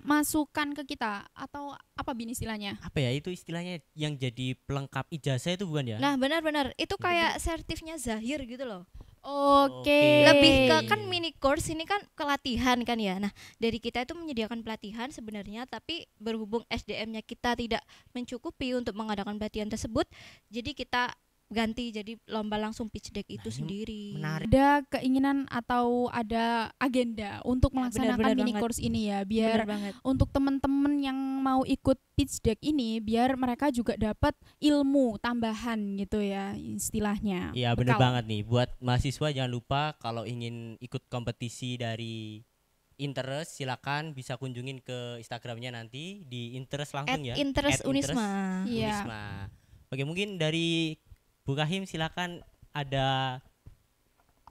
Speaker 1: masukan ke kita atau apa Bin istilahnya?
Speaker 2: Apa ya itu istilahnya yang jadi pelengkap ijazah itu bukan ya?
Speaker 4: nah benar-benar itu kayak sertifnya Zahir gitu loh.
Speaker 1: Oke.
Speaker 4: Lebih ke kan mini course ini kan kelatihan kan ya. Nah, dari kita itu menyediakan pelatihan sebenarnya, tapi berhubung SDM-nya kita tidak mencukupi untuk mengadakan pelatihan tersebut, jadi kita ganti jadi lomba langsung pitch deck itu
Speaker 2: ini
Speaker 4: sendiri.
Speaker 2: menarik.
Speaker 1: Ada keinginan atau ada agenda untuk
Speaker 4: Ya,
Speaker 1: melaksanakan
Speaker 4: benar-benar
Speaker 1: mini
Speaker 4: banget.
Speaker 1: course ini ya,
Speaker 4: Bener
Speaker 1: biar
Speaker 4: banget.
Speaker 1: untuk teman-teman yang mau ikut pitch deck ini biar mereka juga dapat ilmu tambahan gitu ya istilahnya.
Speaker 2: Iya bener
Speaker 1: Bekal.
Speaker 2: banget nih. Buat mahasiswa jangan lupa kalau ingin ikut kompetisi dari Interest silakan bisa kunjungin ke Instagramnya nanti di Interest langsung ya.
Speaker 4: Interest Unisma.
Speaker 1: Iya.
Speaker 2: Unisma. Oke mungkin dari Bu Kahim silakan ada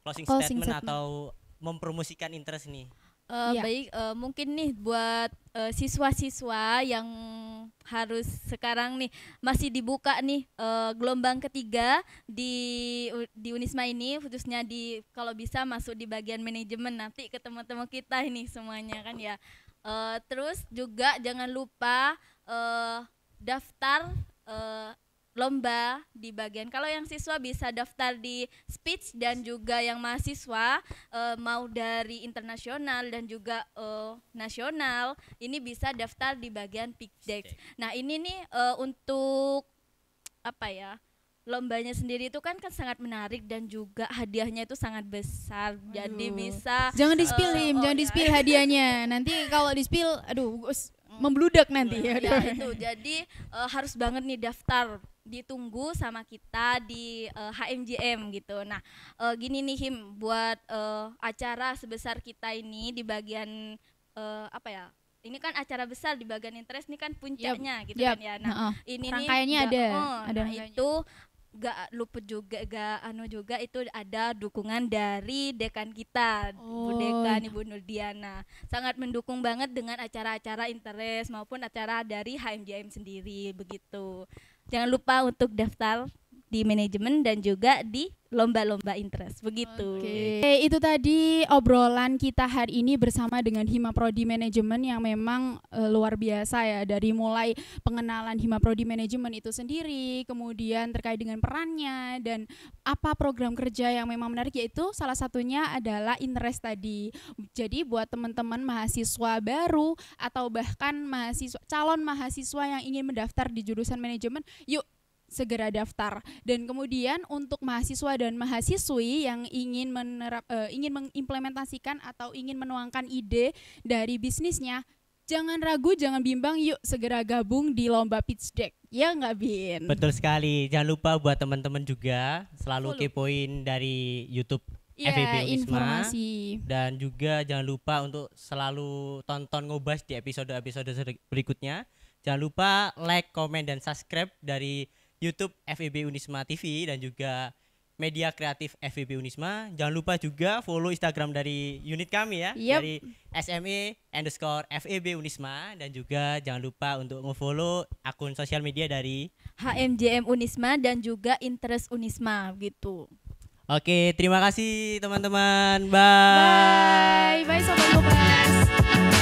Speaker 2: closing
Speaker 1: Closing
Speaker 2: statement
Speaker 1: statement.
Speaker 2: atau mempromosikan Interest nih.
Speaker 1: Iya.
Speaker 3: Baik, mungkin nih buat siswa-siswa yang harus sekarang nih masih dibuka nih gelombang ketiga di Unisma ini, khususnya di kalau bisa masuk di bagian manajemen, nanti ke teman-teman kita ini semuanya kan ya. Terus juga jangan lupa daftar lomba di bagian, kalau yang siswa bisa daftar di speech, dan juga yang mahasiswa mau dari internasional dan juga nasional ini bisa daftar di bagian pitch deck. Nah ini nih untuk apa ya, lombanya sendiri itu kan sangat menarik dan juga hadiahnya itu sangat besar. Jadi
Speaker 1: Aduh.
Speaker 3: bisa
Speaker 1: Jangan di-spill Him, jangan
Speaker 3: ya.
Speaker 1: di-spill hadiahnya. Nanti kalau di-spill aduh membludak nanti ya.
Speaker 3: Ya itu, jadi harus banget nih daftar, ditunggu sama kita di HMJM gitu. Nah gini nih Him, buat acara sebesar kita ini di bagian apa ya, ini kan acara besar di bagian Interest, ini kan puncaknya gitu
Speaker 1: Yap.
Speaker 3: kan ya. Nah ini
Speaker 1: Rangkaiannya
Speaker 3: nih
Speaker 1: ada
Speaker 3: nah
Speaker 1: rangkaiannya.
Speaker 3: itu gak luput juga, juga itu ada dukungan dari dekan kita, Bu
Speaker 1: Oh.
Speaker 3: Dekan Ibu Nurdiana, sangat mendukung banget dengan acara-acara Interest maupun acara dari HMJM sendiri begitu. Jangan lupa untuk daftar di manajemen dan juga di lomba-lomba Interest begitu.
Speaker 1: Oke, itu tadi obrolan kita hari ini bersama dengan Hima Prodi Manajemen yang memang luar biasa ya, dari mulai pengenalan Hima Prodi Manajemen itu sendiri, kemudian terkait dengan perannya dan apa program kerja yang memang menarik, yaitu salah satunya adalah Interest tadi. Jadi buat teman-teman mahasiswa baru atau bahkan calon mahasiswa yang ingin mendaftar di jurusan manajemen, yuk segera daftar. Dan kemudian untuk mahasiswa dan mahasiswi yang ingin ingin mengimplementasikan atau ingin menuangkan ide dari bisnisnya, jangan ragu, jangan bimbang, yuk segera gabung di lomba pitch deck. Ya nggak Bin?
Speaker 2: Betul sekali. Jangan lupa buat teman-teman juga selalu
Speaker 1: Follow.
Speaker 2: kepoin dari YouTube
Speaker 1: Iya,
Speaker 2: FEB Unisma.
Speaker 1: informasi.
Speaker 2: Dan juga jangan lupa untuk selalu tonton Ngobas di episode-episode berikutnya. Jangan lupa like, komen, dan subscribe dari YouTube FEB Unisma TV dan juga media kreatif FEB Unisma. Jangan lupa juga follow Instagram dari unit kami ya,
Speaker 1: Yep.
Speaker 2: dari SME_FEB Unisma, dan juga jangan lupa untuk nge-follow akun sosial media dari.
Speaker 3: HMJM Unisma dan juga Interest Unisma gitu.
Speaker 2: Oke, terima kasih teman-teman. Bye.
Speaker 1: Bye, bye Sobat Ngobas.